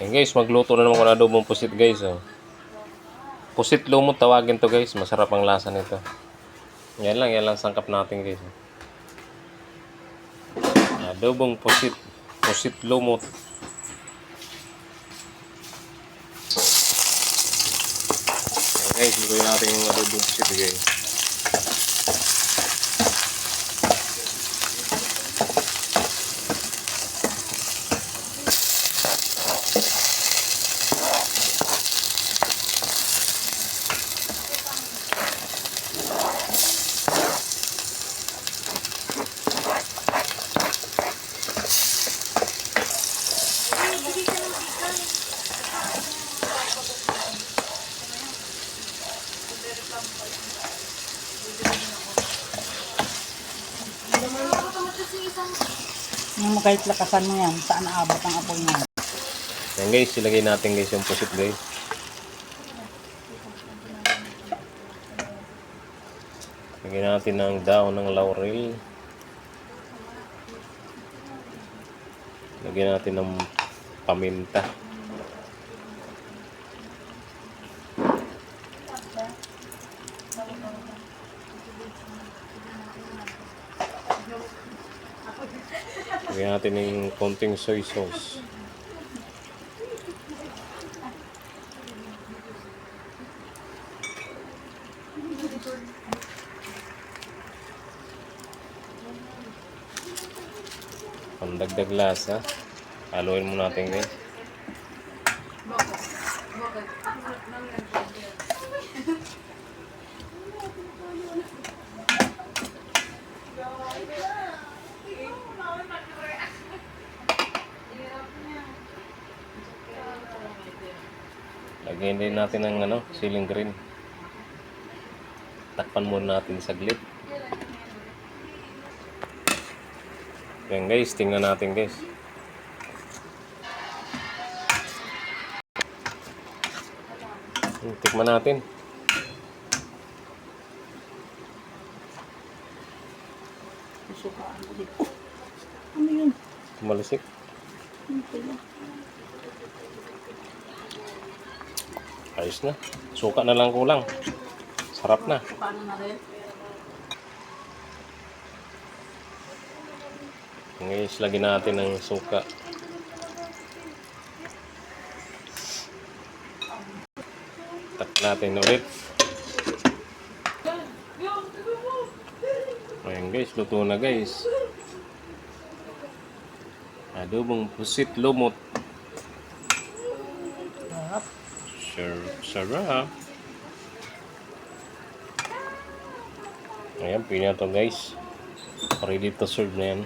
Ayan guys, magluto na naman ko ng adobong pusit guys. Oh. Pusit lumot tawagin to guys. Masarap ang lasa nito. Yan lang sangkap natin guys. Adobong pusit. Pusit lumot. Ayan guys, lutuin natin yung adobong pusit guys. Yung kahit lakasan mo yan, saan naabot ang apoy niya. Yan guys, ilagay natin guys yung pusit guys. Lagyan natin ng daon ng laurel. Lagyan natin ng paminta. Lagyan natin ng konting soy sauce. Pandagdag lasa. Haluin mo natin guys. Lagyan din natin ng siling green. Takpan muna natin saglit. Yan guys, tingnan natin guys. Tikman natin. Susukaan ko dito. Ano yun? Tumalisik. Ayos na. Suka na lang kulang. Sarap na. Paano na rin? Ngayon, lagyan natin ng suka. Tak natin ulit. Ayan guys, luto na guys. Adobong pusit lumot. Sarap. Ayan, pina to guys. Ready to serve na yan.